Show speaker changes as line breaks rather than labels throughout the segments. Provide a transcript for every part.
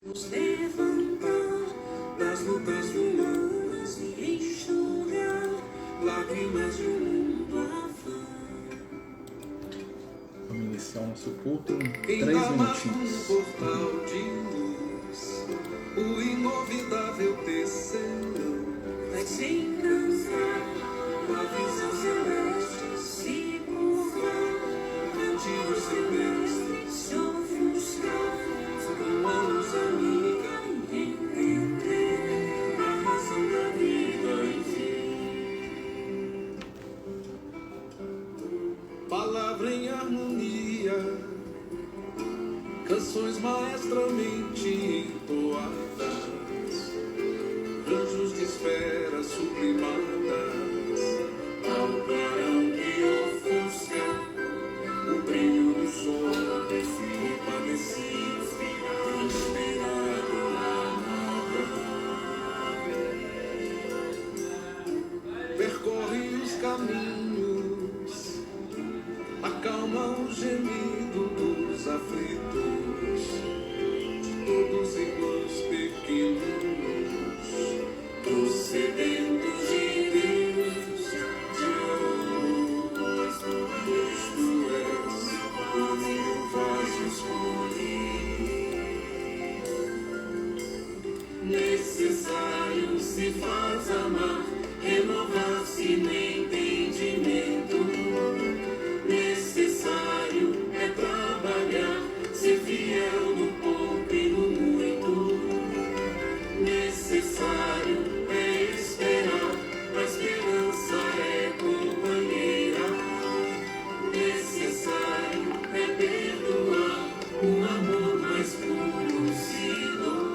Nos levantar das lutas humanas e enxugar lágrimas de um mundo afã.
Vamos iniciar o nosso culto em 3 minutinhos.
Portal de luz, o inovidável teceu vai se encantar com a visão celeste, se curvar, cantigos celestes se ofuscar, uma luz amiga e entender a razão da vida, enfim. Palavra em harmonia, canções maestramente entoadas, anjos de esferas sublimadas, ao clarão que ofusca o brilho do sol, compadecido, inspirado na percorre os caminhos, acalma o gemido dos aflitos, de todos irmãos pequenos, dos sedentos de Deus, de amor, tu és o mil vasos necessário se faz amar, renovar-se no entendimento. Necessário é trabalhar, ser fiel no pouco e no muito. Necessário é esperar, a esperança é companheira. Necessário é perdoar, o amor mais puro se doa.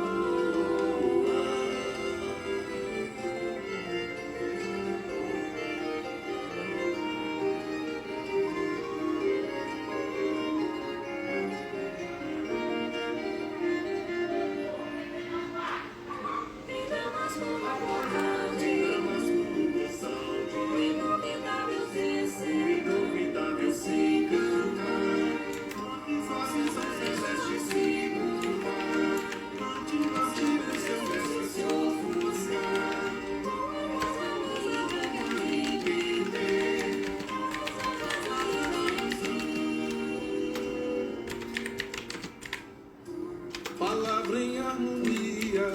Palavra em harmonia,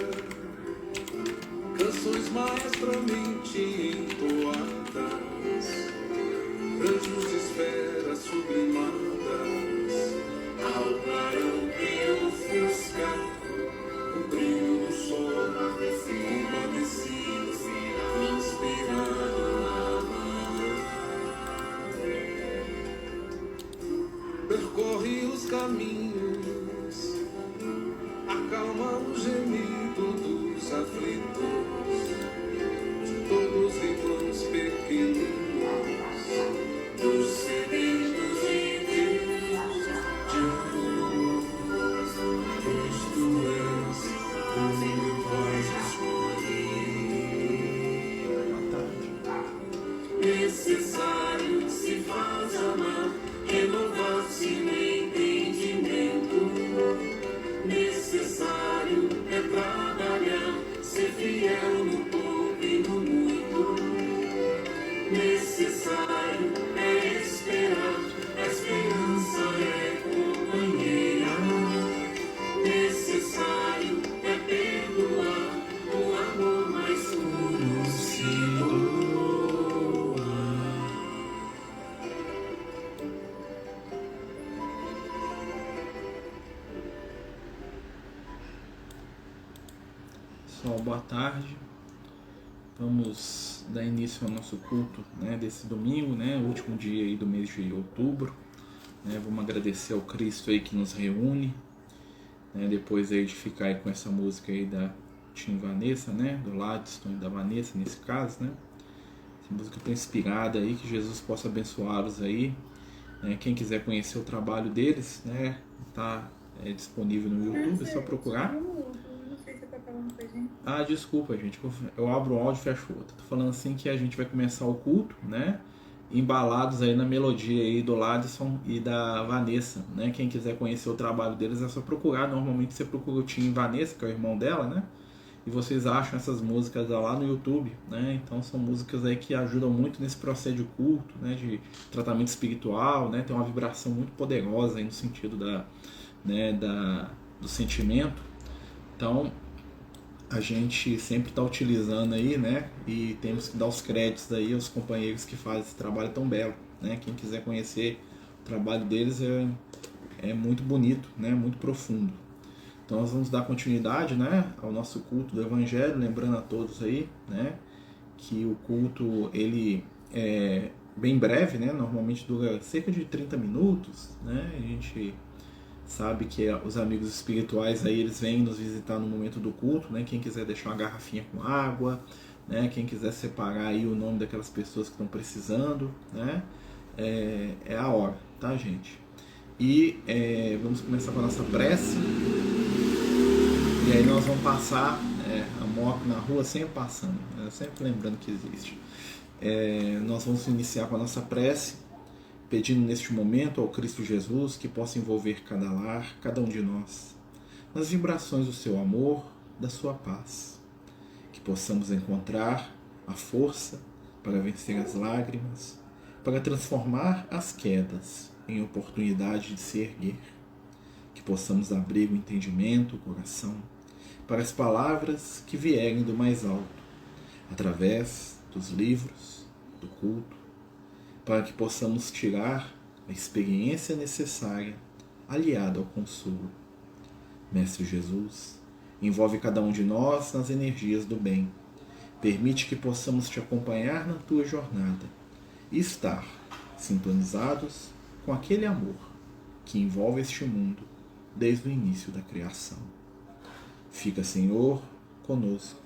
canções maestramente entoadas, anjos de esferas sublimadas, ao clarão que ofusca o brilho do sol, compadecido, inspirado na mão, percorre os caminhos, acalma o gemido dos aflitos, de todos irmãos pequenos, dos sedentos de Deus, de amor, pois tu és o mil vozes necessário se faz amar, renovar-se no entendimento. Necessário é trabalhar, ser fiel no pouco e no muito. Necessário é esperar, a esperança é companheira. Necessário é perdoar, o amor mais puro se doa.
Pessoal, boa tarde. Vamos dar início ao nosso culto, né, desse domingo, né, último dia aí do mês de outubro. Né, vamos agradecer ao Cristo aí que nos reúne, né, depois aí de ficar aí com essa música aí da Tim Vanessa, né, do Ladiston e da Vanessa nesse caso, né. Essa música tão inspirada aí, que Jesus possa abençoá-los aí. Né, quem quiser conhecer o trabalho deles, né, tá disponível no YouTube, é só procurar. Ah, desculpa, gente, eu abro o áudio e fecho o outro. Tô falando assim que a gente vai começar o culto, né? embalados aí na melodia aí do Ladson e da Vanessa, né? Quem quiser conhecer o trabalho deles é só procurar. Normalmente você procura o Tim e Vanessa, que é o irmão dela, né? E vocês acham essas músicas lá no YouTube, né? Então são músicas aí que ajudam muito nesse processo de culto, né? De tratamento espiritual, né? Tem uma vibração muito poderosa aí no sentido do sentimento. Então a gente sempre está utilizando aí, né? E temos que dar os créditos aí aos companheiros que fazem esse trabalho tão belo, né? Quem quiser conhecer o trabalho deles é muito bonito, né? Muito profundo. Então nós vamos dar continuidade, né, ao nosso culto do Evangelho, lembrando a todos aí, né, que o culto ele é bem breve, né, normalmente dura cerca de 30 minutos, né, a gente sabe que os amigos espirituais aí eles vêm nos visitar no momento do culto, né, quem quiser deixar uma garrafinha com água, né, quem quiser separar aí o nome daquelas pessoas que estão precisando, né, é a hora, tá, gente? E vamos começar com a nossa prece. E aí nós vamos passar a moto na rua sempre passando, né? Sempre lembrando que existe. Nós vamos iniciar com a nossa prece, pedindo neste momento ao Cristo Jesus que possa envolver cada lar, cada um de nós, nas vibrações do seu amor, da sua paz. Que possamos encontrar a força para vencer as lágrimas, para transformar as quedas em oportunidade de se erguer. Que possamos abrir o entendimento, o coração, para as palavras que vierem do mais alto, através dos livros, do culto, para que possamos tirar a experiência necessária aliada ao consolo. Mestre Jesus, envolve cada um de nós nas energias do bem. Permite que possamos te acompanhar na tua jornada e estar sintonizados com aquele amor que envolve este mundo desde o início da criação. Fica, Senhor, conosco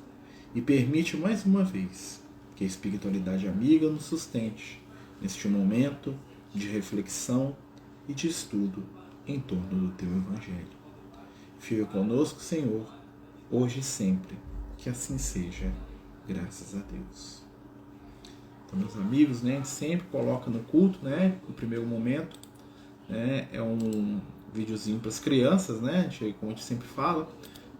e permite mais uma vez que a espiritualidade amiga nos sustente neste momento de reflexão e de estudo em torno do Teu Evangelho. Fica conosco, Senhor, hoje e sempre, que assim seja, graças a Deus. Então, meus amigos, né, a gente sempre coloca no culto, né, no primeiro momento, né, é um videozinho para as crianças, né, como a gente sempre fala.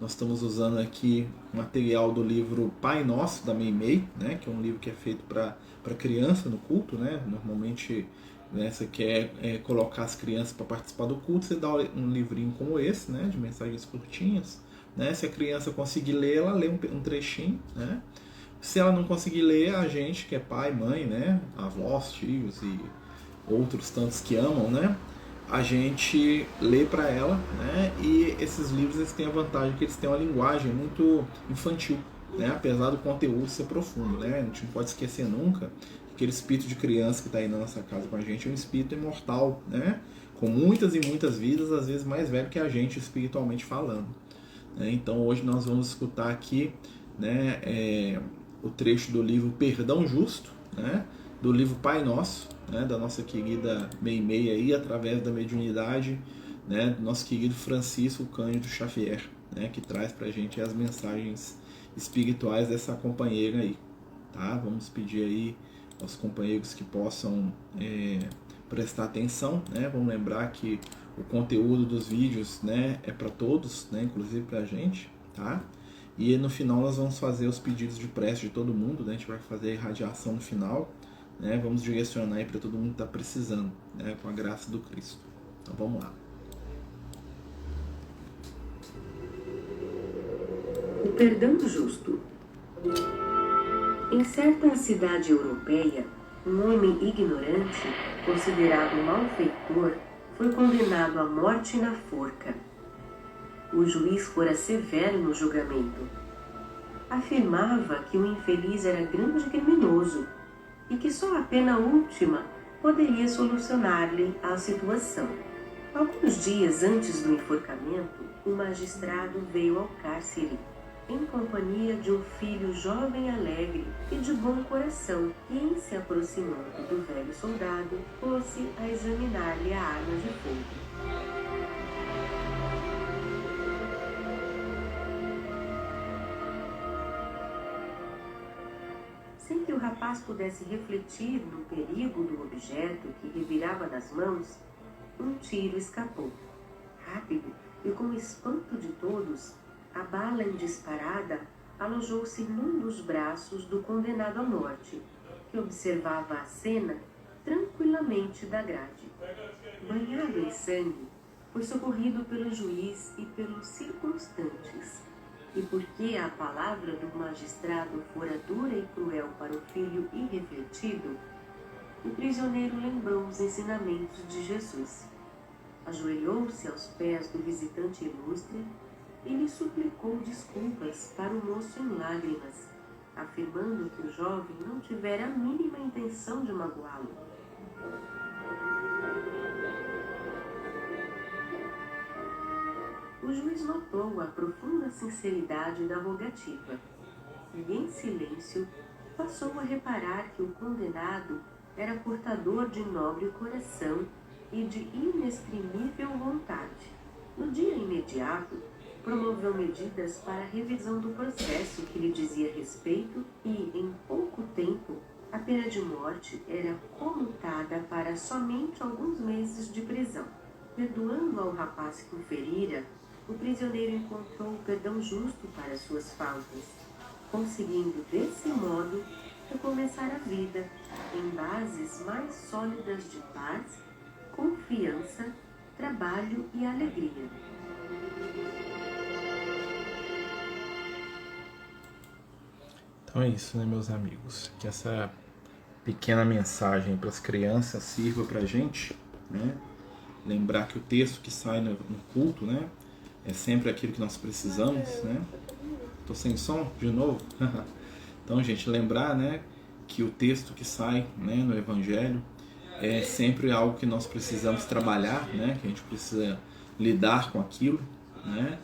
Nós estamos usando aqui material do livro Pai Nosso, da Meimei, né, que é um livro que é feito para criança no culto, né. Normalmente, né, você quer colocar as crianças para participar do culto, você dá um livrinho como esse, né, de mensagens curtinhas, né. Se a criança conseguir ler, ela lê um trechinho, né. Se ela não conseguir ler, a gente, que é pai, mãe, né, avós, tios e outros tantos que amam, né, a gente lê para ela, né, e esses livros eles têm a vantagem que eles têm uma linguagem muito infantil, né, apesar do conteúdo ser profundo, né, a gente não pode esquecer nunca que aquele espírito de criança que está aí na nossa casa com a gente é um espírito imortal, né, com muitas e muitas vidas, às vezes mais velho que a gente espiritualmente falando, né. Então hoje nós vamos escutar aqui, né, o trecho do livro Perdão Justo, né, do livro Pai Nosso, né, da nossa querida Meimei aí, através da mediunidade, né, do nosso querido Francisco Cândido Xavier, né, que traz pra gente as mensagens espirituais dessa companheira aí, tá? Vamos pedir aí aos companheiros que possam prestar atenção, né? Vamos lembrar que o conteúdo dos vídeos, né, é para todos, né, inclusive pra gente, tá? E no final nós vamos fazer os pedidos de prece de todo mundo, né? A gente vai fazer a irradiação no final, né? Vamos direcionar aí para todo mundo que está precisando, né? Com a graça do Cristo. Então vamos lá.
O perdão justo. Em certa cidade europeia, um homem ignorante, considerado um malfeitor, foi condenado à morte na forca. O juiz fora severo no julgamento. Afirmava que o infeliz era grande criminoso e que só a pena última poderia solucionar-lhe a situação. Alguns dias antes do enforcamento, o magistrado veio ao cárcere, em companhia de um filho jovem alegre e de bom coração, e em se aproximando do velho soldado, pôs-se a examinar-lhe a arma de fogo. Sem que o rapaz pudesse refletir no perigo do objeto que revirava nas mãos, um tiro escapou. Rápido e com o espanto de todos, a bala indisparada alojou-se num dos braços do condenado à morte, que observava a cena tranquilamente da grade. Banhado em sangue, foi socorrido pelo juiz e pelos circunstantes. E porque a palavra do magistrado fora dura e cruel para o filho irrefletido, o prisioneiro lembrou os ensinamentos de Jesus. Ajoelhou-se aos pés do visitante ilustre e lhe suplicou desculpas para o moço em lágrimas, afirmando que o jovem não tivera a mínima intenção de magoá-lo. O juiz notou a profunda sinceridade da rogativa e, em silêncio, passou a reparar que o condenado era portador de nobre coração e de inexprimível vontade. No dia imediato, promoveu medidas para a revisão do processo que lhe dizia respeito e, em pouco tempo, a pena de morte era comutada para somente alguns meses de prisão. Perdoando ao rapaz que o ferira, o prisioneiro encontrou o perdão justo para suas faltas, conseguindo, desse modo, recomeçar a vida em bases mais sólidas de paz, confiança, trabalho e alegria.
Então é isso, né, meus amigos? Que essa pequena mensagem para as crianças sirva para a gente, né? Lembrar que o texto que sai no culto, né, é sempre aquilo que nós precisamos, né? Tô sem som de novo? Então, gente, lembrar, né, que o texto que sai, né, no Evangelho é sempre algo que nós precisamos trabalhar, né? Que a gente precisa lidar com aquilo, né?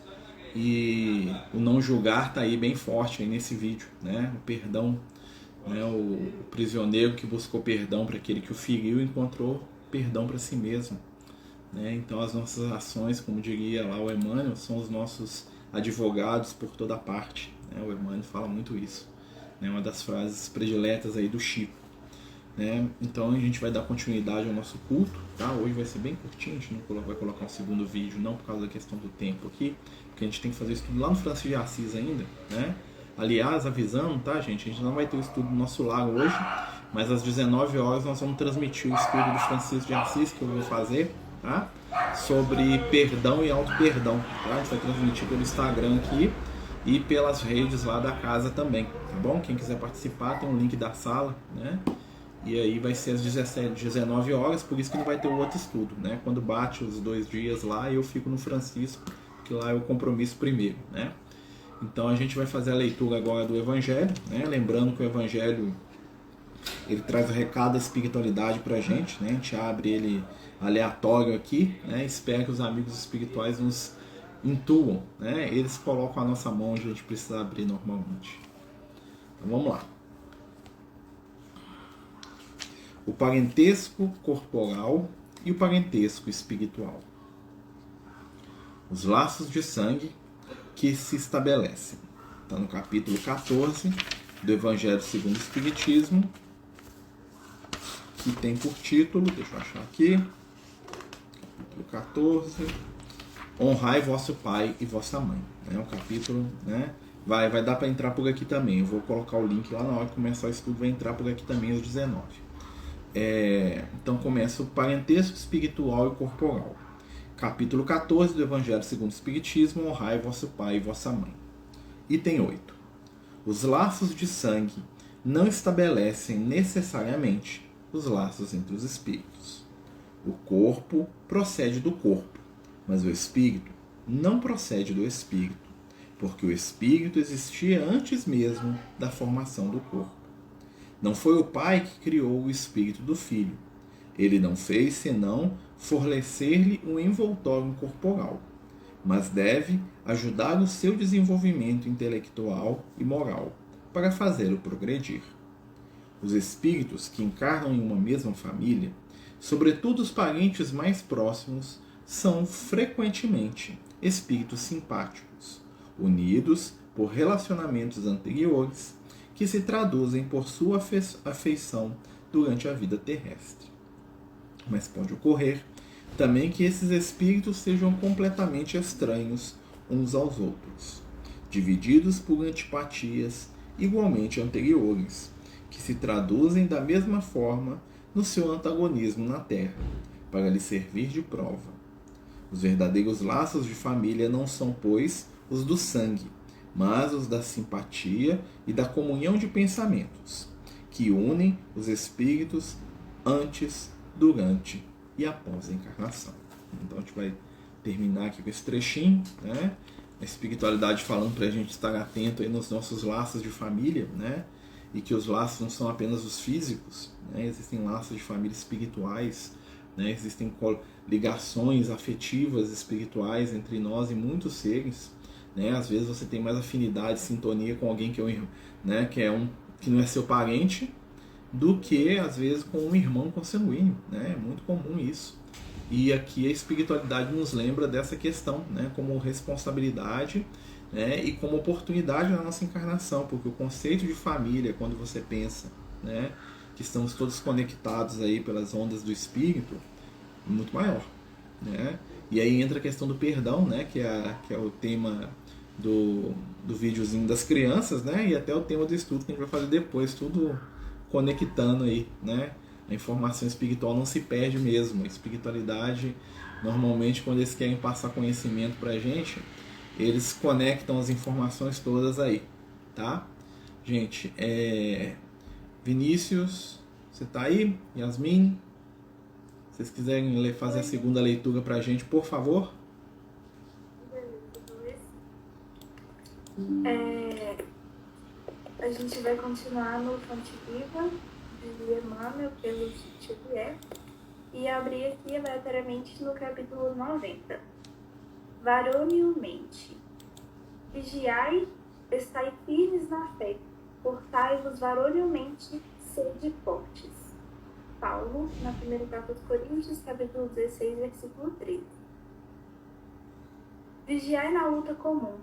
E o não julgar está aí bem forte aí nesse vídeo, né? O perdão, né? O prisioneiro que buscou perdão para aquele que o feriu encontrou perdão para si mesmo, né? Então as nossas ações, como diria lá o Emmanuel, são os nossos advogados por toda parte, né? O Emmanuel fala muito isso, né? Uma das frases prediletas aí do Chico, né? Então a gente vai dar continuidade ao nosso culto, tá? Hoje vai ser bem curtinho, a gente não vai colocar um segundo vídeo, não por causa da questão do tempo aqui, porque a gente tem que fazer o estudo lá no Francisco de Assis ainda, né? Aliás, avisando, tá, gente? A gente não vai ter o estudo do nosso lar hoje, mas às 19 horas nós vamos transmitir o estudo do Francisco de Assis, que eu vou fazer, tá? Sobre perdão e auto-perdão, tá? A gente vai transmitir pelo Instagram aqui e pelas redes lá da casa também, tá bom? Quem quiser participar, tem um link da sala, né? E aí vai ser às 19 horas, por isso que não vai ter o outro estudo, né? Quando bate os 2 dias lá, eu fico no Francisco, que lá é o compromisso primeiro, né? Então a gente vai fazer a leitura agora do Evangelho, né? Lembrando que o Evangelho, ele traz o recado da espiritualidade pra gente, né? A gente abre ele aleatório aqui, né? Espero que os amigos espirituais nos intuam, né? Eles colocam a nossa mão onde a gente precisa abrir normalmente. Então vamos lá. O parentesco corporal e o parentesco espiritual. Os laços de sangue que se estabelecem. Está no capítulo 14 do Evangelho segundo o Espiritismo, que tem por título, deixa eu achar aqui, capítulo 14, honrai vosso pai e vossa mãe. É um capítulo, né? Vai dar para entrar por aqui também. Eu vou colocar o link lá na hora que começar o estudo, vai entrar por aqui também às 19. Então começa o parentesco espiritual e corporal. Capítulo 14 do Evangelho segundo o Espiritismo, honrai vosso pai e vossa mãe. Item 8. Os laços de sangue não estabelecem necessariamente os laços entre os espíritos. O corpo procede do corpo, mas o espírito não procede do espírito, porque o espírito existia antes mesmo da formação do corpo. Não foi o pai que criou o espírito do filho. Ele não fez senão fornecer-lhe um envoltório corporal, mas deve ajudar o seu desenvolvimento intelectual e moral para fazê-lo progredir. Os espíritos que encarnam em uma mesma família, sobretudo os parentes mais próximos, são frequentemente espíritos simpáticos, unidos por relacionamentos anteriores, que se traduzem por sua afeição durante a vida terrestre. Mas pode ocorrer também que esses espíritos sejam completamente estranhos uns aos outros, divididos por antipatias igualmente anteriores, que se traduzem da mesma forma no seu antagonismo na Terra, para lhe servir de prova. Os verdadeiros laços de família não são, pois, os do sangue, mas os da simpatia e da comunhão de pensamentos, que unem os espíritos antes, durante e após a encarnação. Então a gente vai terminar aqui com esse trechinho, né? A espiritualidade falando para a gente estar atento aí nos nossos laços de família, né? E que os laços não são apenas os físicos, né? Existem laços de família espirituais, né? Existem ligações afetivas espirituais entre nós e muitos seres, né? Às vezes você tem mais afinidade, sintonia com alguém que né? que não é seu parente, do que às vezes com um irmão consanguíneo, né? É muito comum isso. E aqui a espiritualidade nos lembra dessa questão, né? Como responsabilidade, né? E como oportunidade na nossa encarnação, porque o conceito de família, quando você pensa, né? Que estamos todos conectados aí pelas ondas do espírito, é muito maior, né? E aí entra a questão do perdão, né? Que é o tema do videozinho das crianças, né? E até o tema do estudo que a gente vai fazer depois, tudo conectando aí, né? A informação espiritual não se perde mesmo. A espiritualidade, normalmente, quando eles querem passar conhecimento pra gente, eles conectam as informações todas aí, tá? Gente, Vinícius, você tá aí? Yasmin? Se vocês quiserem fazer a segunda leitura pra gente, por favor.
A gente vai continuar no Fonte Viva, de Emmanuel, pelo Xavier, e abrir aqui aleatoriamente no capítulo 90. Varonilmente. Vigiai, estai firmes na fé, portai-vos varonilmente, sede fortes. Paulo, na primeira carta aos Coríntios, capítulo 16, versículo 13. Vigiai na luta comum,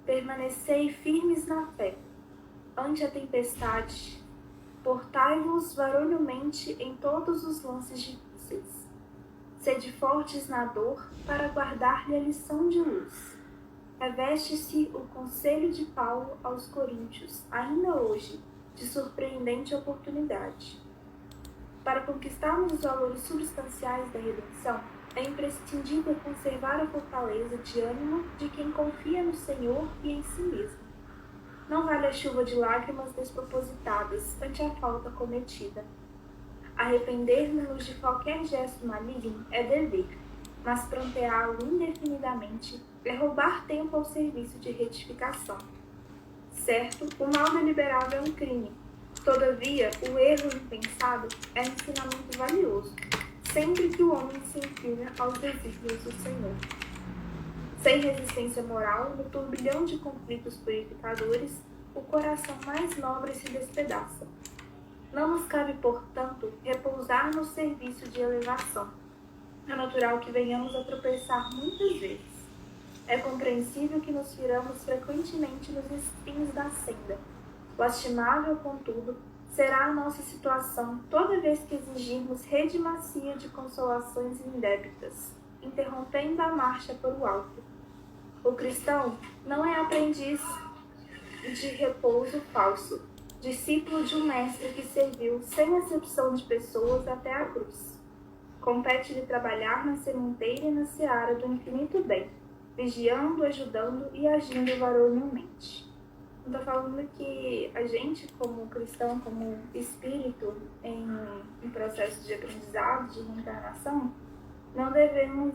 permanecei firmes na fé. Ante a tempestade, portai-vos varonilmente em todos os lances difíceis. Sede fortes na dor para guardar-lhe a lição de luz. Reveste-se o conselho de Paulo aos Coríntios, ainda hoje, de surpreendente oportunidade. Para conquistarmos os valores substanciais da redenção, é imprescindível conservar a fortaleza de ânimo de quem confia no Senhor e em si mesmo. Não vale a chuva de lágrimas despropositadas ante a falta cometida. Arrepender-nos de qualquer gesto maligno é dever, mas pranteá-lo indefinidamente é roubar tempo ao serviço de retificação. Certo, o mal deliberado é um crime. Todavia, o erro impensado é um ensinamento valioso, sempre que o homem se inclina aos desígnios do Senhor. Sem resistência moral, no turbilhão de conflitos purificadores, o coração mais nobre se despedaça. Não nos cabe, portanto, repousar no serviço de elevação. É natural que venhamos a tropeçar muitas vezes. É compreensível que nos firamos frequentemente nos espinhos da senda. Lastimável, contudo, será a nossa situação toda vez que exigirmos rede macia de consolações indébitas, interrompendo a marcha para o alto. O cristão não é aprendiz de repouso falso, discípulo de um mestre que serviu sem acepção de pessoas até a cruz. Compete-lhe trabalhar na sementeira e na seara do infinito bem, vigiando, ajudando e agindo varonilmente. Estou falando que a gente, como cristão, como espírito em processo de aprendizado, de reencarnação, não devemos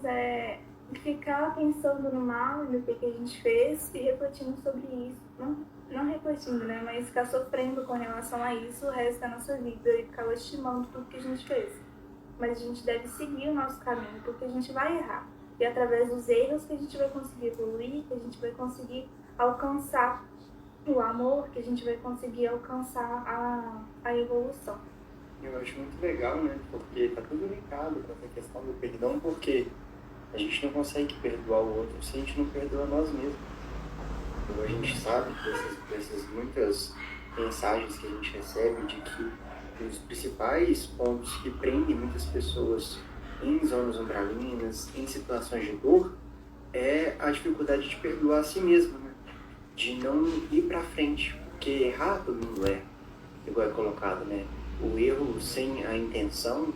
ficar pensando no mal e no que a gente fez e refletindo sobre isso. Não refletindo, né? Mas ficar sofrendo com relação a isso o resto da nossa vida e ficar lastimando tudo que a gente fez. Mas a gente deve seguir o nosso caminho, porque a gente vai errar. E através dos erros que a gente vai conseguir evoluir, que a gente vai conseguir alcançar o amor, que a gente vai conseguir alcançar a evolução.
Eu acho muito legal, né? Porque tá tudo linkado com essa questão do perdão, porque a gente não consegue perdoar o outro se a gente não perdoa nós mesmos. Então a gente sabe dessas muitas mensagens que a gente recebe de que os principais pontos que prendem muitas pessoas em zonas umbralinas, em situações de dor, é a dificuldade de perdoar a si mesmo, né? De não ir para frente, porque errar todo mundo erra, igual é colocado, né? O erro sem a intenção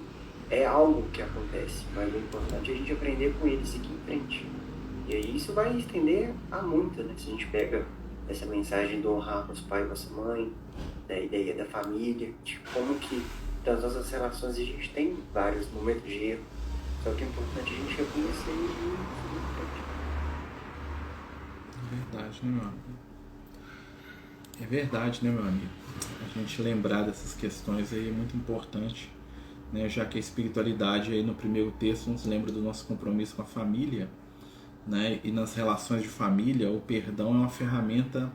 é algo que acontece, mas o importante é a gente aprender com ele e seguir em frente. E aí isso vai estender a muito, né? Se a gente pega essa mensagem do honrar nosso pai e nossa mãe, da ideia da família, de como que das nossas relações a gente tem vários momentos de erro, só que é importante a gente reconhecer e seguir em frente.
É verdade, né, meu amigo? É verdade, né, meu amigo? A gente lembrar dessas questões aí é muito importante, né? Já que a espiritualidade aí no primeiro texto nos lembra do nosso compromisso com a família, né? E nas relações de família o perdão é uma ferramenta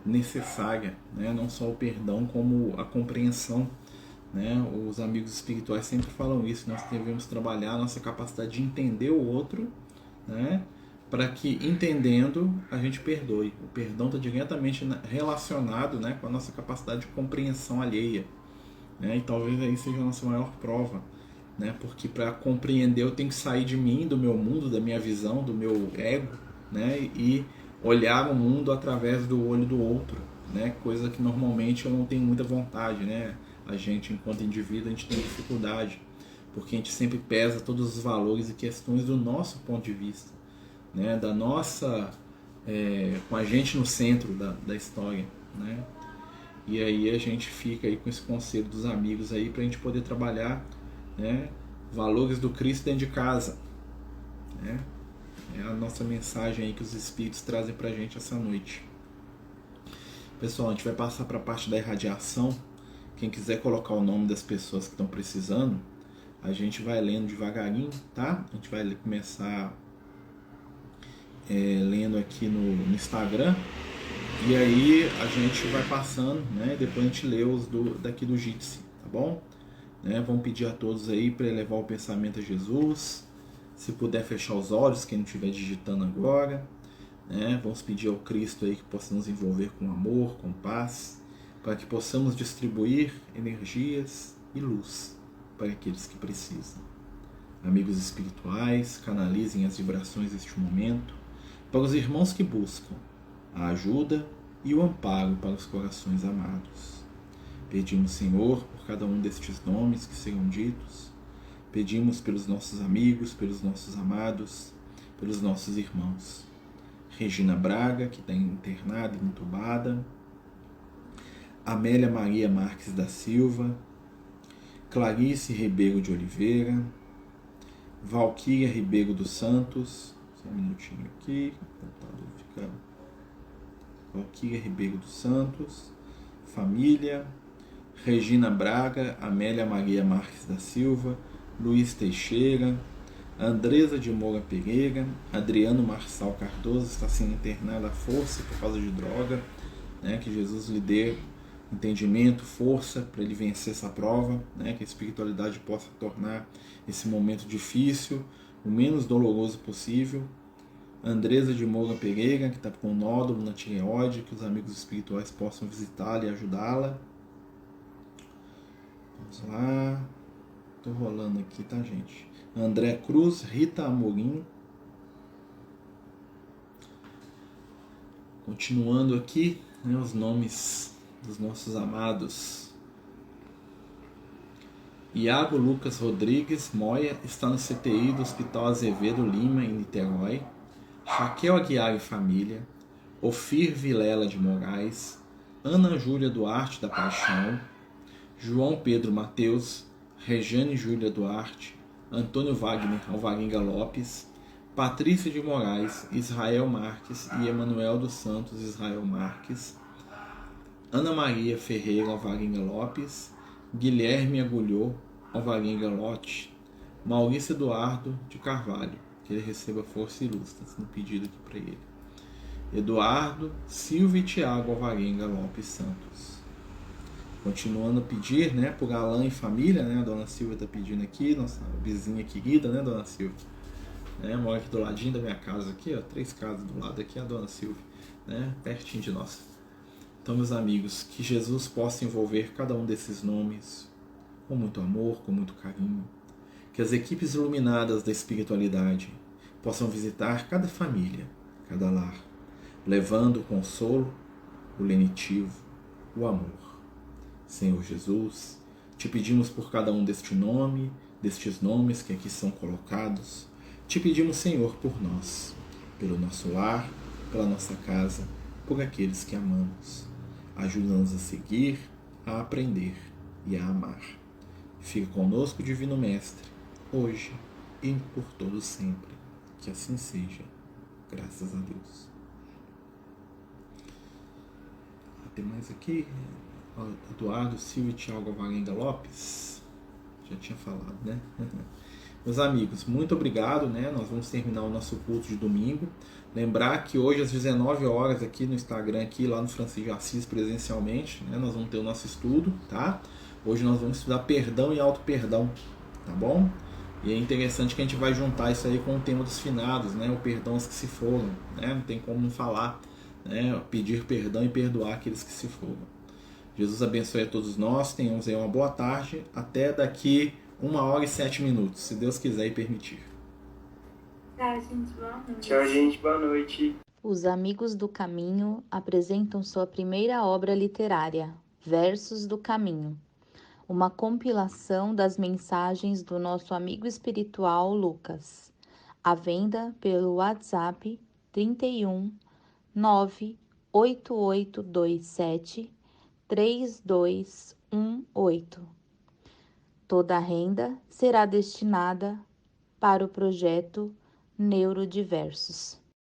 necessária, né? Não só o perdão como a compreensão, né? Os amigos espirituais sempre falam isso, nós devemos trabalhar a nossa capacidade de entender o outro, né? Para que, entendendo, a gente perdoe. O perdão está diretamente relacionado, né, com a nossa capacidade de compreensão alheia, né? E talvez aí seja a nossa maior prova, né? Porque para compreender eu tenho que sair de mim, do meu mundo, da minha visão, do meu ego, né? E olhar o mundo através do olho do outro, né? Coisa que normalmente eu não tenho muita vontade, né? A gente, enquanto indivíduo, a gente tem dificuldade, porque a gente sempre pesa todos os valores e questões do nosso ponto de vista, né, da nossa, com a gente no centro da história, né? E aí a gente fica aí com esse conselho dos amigos aí para a gente poder trabalhar, né, valores do Cristo dentro de casa, né? É a nossa mensagem aí que os Espíritos trazem para a gente essa noite. Pessoal, a gente vai passar para a parte da irradiação. Quem quiser colocar o nome das pessoas que estão precisando, a gente vai lendo devagarinho, tá? A gente vai começar lendo aqui no Instagram, e aí a gente vai passando, né? Depois a gente lê os daqui do Jitsi, tá bom? Né? Vamos pedir a todos aí para elevar o pensamento a Jesus. Se puder fechar os olhos, quem não estiver digitando agora, né? Vamos pedir ao Cristo aí que possa nos envolver com amor, com paz, para que possamos distribuir energias e luz para aqueles que precisam. Amigos espirituais, canalizem as vibrações deste momento para os irmãos que buscam a ajuda e o amparo para os corações amados. Pedimos, Senhor, por cada um destes nomes que serão ditos. Pedimos pelos nossos amigos, pelos nossos amados, pelos nossos irmãos. Regina Braga, que está internada e entubada. Amélia Maria Marques da Silva. Clarice Ribeiro de Oliveira. Valquíria Ribeiro dos Santos. Só um minutinho aqui. Valquíria Ribeiro dos Santos. Família. Regina Braga. Amélia Maria Marques da Silva. Luiz Teixeira. Andresa de Moura Pereira. Adriano Marçal Cardoso está sendo internado à força por causa de droga, né? Que Jesus lhe dê entendimento, força para ele vencer essa prova, né? Que a espiritualidade possa tornar esse momento difícil o menos doloroso possível. Andresa de Moura Pereira, que está com nódulo na tireoide, que os amigos espirituais possam visitá-la e ajudá-la. Vamos lá. Estou rolando aqui, tá, gente? André Cruz, Rita Amorim. Continuando aqui, né, os nomes dos nossos amados. Iago Lucas Rodrigues Moya está no CTI do Hospital Azevedo Lima, em Niterói. Raquel Aguiar e família. Ofir Vilela de Moraes. Ana Júlia Duarte da Paixão. João Pedro Mateus. Rejane Júlia Duarte. Antônio Wagner Alvarenga Lopes. Patrícia de Moraes, Israel Marques e Emanuel dos Santos Israel Marques. Ana Maria Ferreira Alvarenga Lopes. Guilherme Agulhou Alvarenga Lote. Maurício Eduardo de Carvalho, que ele receba força e luz, está sendo pedido aqui para ele. Eduardo Silva e Tiago Alvarenga Lopes Santos. Continuando a pedir, né, por Alain e família, né, a dona Silvia está pedindo aqui, nossa vizinha querida, né, dona Silvia, né, mora aqui do ladinho da minha casa aqui, ó, 3 casas do lado aqui, a dona Silvia, né, pertinho de nós. Então, meus amigos, que Jesus possa envolver cada um desses nomes com muito amor, com muito carinho. Que as equipes iluminadas da espiritualidade possam visitar cada família, cada lar, levando o consolo, o lenitivo, o amor. Senhor Jesus, te pedimos por cada um destes nomes que aqui são colocados. Te pedimos, Senhor, por nós, pelo nosso lar, pela nossa casa, por aqueles que amamos. Ajuda-nos a seguir, a aprender e a amar. Fica conosco, Divino Mestre, hoje e por todo sempre. Que assim seja. Graças a Deus. Tem mais aqui. Eduardo Silva e Thiago Valenga Lopes. Já tinha falado, né? Meus amigos, muito obrigado, né? Nós vamos terminar o nosso culto de domingo. Lembrar que hoje às 19 horas aqui no Instagram, aqui lá no Francisco de Assis presencialmente, né? Nós vamos ter o nosso estudo, tá? Hoje nós vamos estudar perdão e auto-perdão, tá bom? E é interessante que a gente vai juntar isso aí com o tema dos finados, né? O perdão aos que se foram, né? Não tem como não falar, né? Pedir perdão e perdoar aqueles que se foram. Jesus abençoe a todos nós, tenhamos aí uma boa tarde, até daqui 1h07, se Deus quiser e permitir.
Tchau, gente. Boa noite.
Tchau, gente. Boa noite.
Os Amigos do Caminho apresentam sua primeira obra literária, Versos do Caminho, uma compilação das mensagens do nosso amigo espiritual Lucas, à venda pelo WhatsApp 31 98827 3218. Toda a renda será destinada para o projeto Neurodiversos.